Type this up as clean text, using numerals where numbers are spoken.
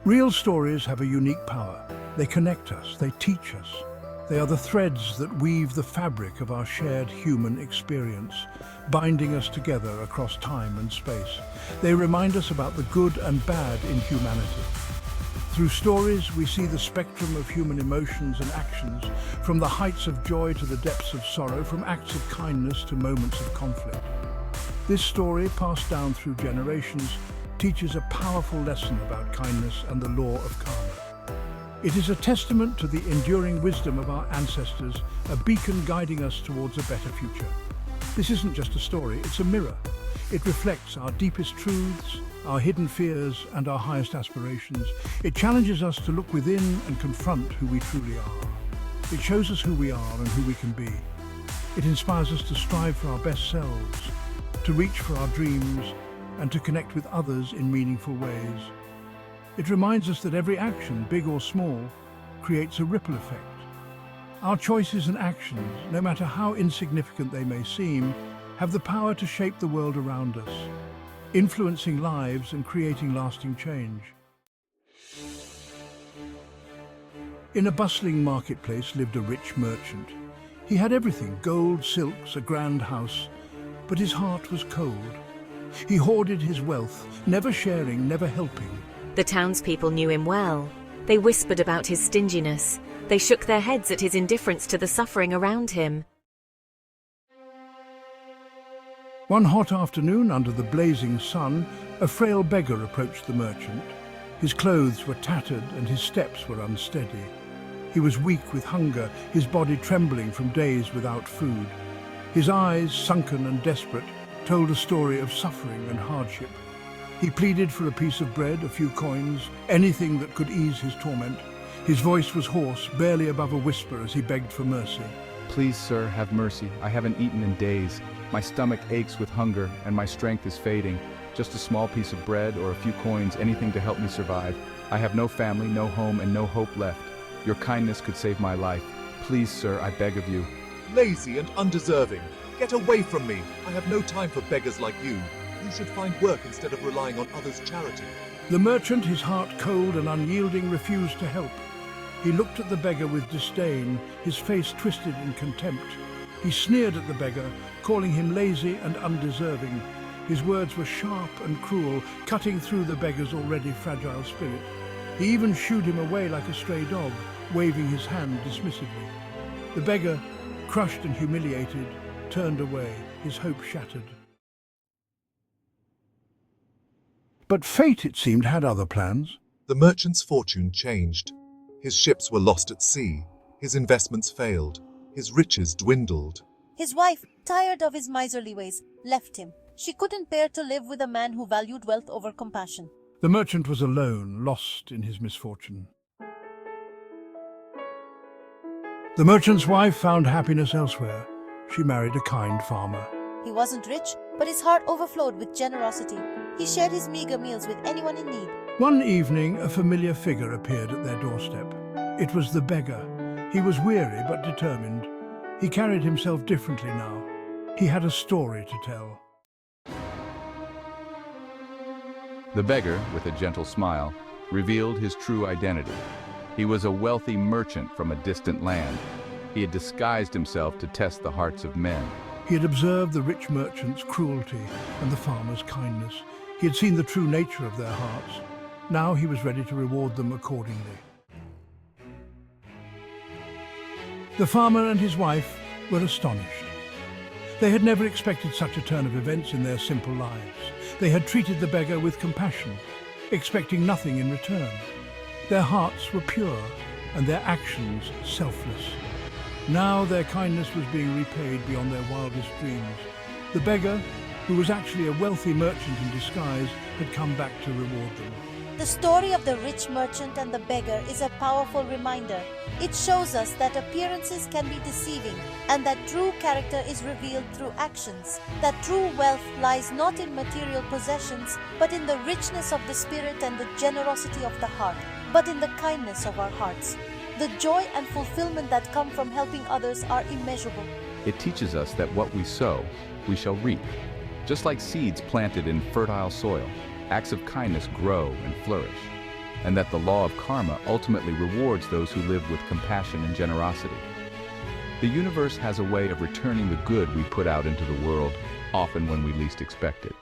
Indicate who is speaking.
Speaker 1: Real stories have a unique power. They connect us, they teach us. They are the threads that weave the fabric of our shared human experience, binding us together across time and space. They remind us about the good and bad in humanity. Through stories, we see the spectrum of human emotions and actions, from the heights of joy to the depths of sorrow, from acts of kindness to moments of conflict. This story, passed down through generations, teaches a powerful lesson about kindness and the law of karma. It is a testament to the enduring wisdom of our ancestors, a beacon guiding us towards a better future. This isn't just a story, it's a mirror. It reflects our deepest truths, our hidden fears, and our highest aspirations. It challenges us to look within and confront who we truly are. It shows us who we are and who we can be. It inspires us to strive for our best selves, to reach for our dreams, and to connect with others in meaningful ways. It reminds us that every action, big or small, creates a ripple effect. Our choices and actions, no matter how insignificant they may seem, have the power to shape the world around us, influencing lives and creating lasting change. In a bustling marketplace lived a rich merchant. He had everything: gold, silks, a grand house, but his heart was cold. He hoarded his wealth, never sharing, never helping.
Speaker 2: The townspeople knew him well. They whispered about his stinginess. They shook their heads at his indifference to the suffering around him.
Speaker 1: One hot afternoon, under the blazing sun, a frail beggar approached the merchant. His clothes were tattered and his steps were unsteady. He was weak with hunger, his body trembling from days without food. His eyes, sunken and desperate, told a story of suffering and hardship. He pleaded for a piece of bread, a few coins, anything that could ease his torment. His voice was hoarse, barely above a whisper, as he begged for mercy.
Speaker 3: Please, sir, have mercy. I haven't eaten in days. My stomach aches with hunger, and my strength is fading. Just a small piece of bread or a few coins, anything to help me survive. I have no family, no home, and no hope left. Your kindness could save my life. Please, sir, I beg of you.
Speaker 4: Lazy and undeserving. Get away from me. I have no time for beggars like you. You should find work instead of relying on others' charity.
Speaker 1: The merchant, his heart cold and unyielding, refused to help. He looked at the beggar with disdain, his face twisted in contempt. He sneered at the beggar, calling him lazy and undeserving. His words were sharp and cruel, cutting through the beggar's already fragile spirit. He even shooed him away like a stray dog, waving his hand dismissively. The beggar, crushed and humiliated, turned away, his hope shattered. But fate, it seemed, had other plans.
Speaker 4: The merchant's fortune changed. His ships were lost at sea. His investments failed. His riches dwindled.
Speaker 5: His wife, tired of his miserly ways, left him. She couldn't bear to live with a man who valued wealth over compassion.
Speaker 1: The merchant was alone, lost in his misfortune. The merchant's wife found happiness elsewhere. She married a kind farmer.
Speaker 5: He wasn't rich, but his heart overflowed with generosity. He shared his meager meals with anyone in need.
Speaker 1: One evening, a familiar figure appeared at their doorstep. It was the beggar. He was weary but determined. He carried himself differently now. He had a story to tell.
Speaker 3: The beggar, with a gentle smile, revealed his true identity. He was a wealthy merchant from a distant land. He had disguised himself to test the hearts of men.
Speaker 1: He had observed the rich merchant's cruelty and the farmer's kindness. He had seen the true nature of their hearts. Now he was ready to reward them accordingly. The farmer and his wife were astonished. They had never expected such a turn of events in their simple lives. They had treated the beggar with compassion, expecting nothing in return. Their hearts were pure and their actions selfless. Now their kindness was being repaid beyond their wildest dreams. The beggar, who was actually a wealthy merchant in disguise, had come back to reward them.
Speaker 5: The story of the rich merchant and the beggar is a powerful reminder. It shows us that appearances can be deceiving and that true character is revealed through actions. That true wealth lies not in material possessions, but in the richness of the spirit and the generosity of the heart, but in the kindness of our hearts. The joy and fulfillment that come from helping others are immeasurable.
Speaker 3: It teaches us that what we sow, we shall reap. Just like seeds planted in fertile soil, acts of kindness grow and flourish. and that the law of karma ultimately rewards those who live with compassion and generosity. The universe has a way of returning the good we put out into the world, often when we least expect it.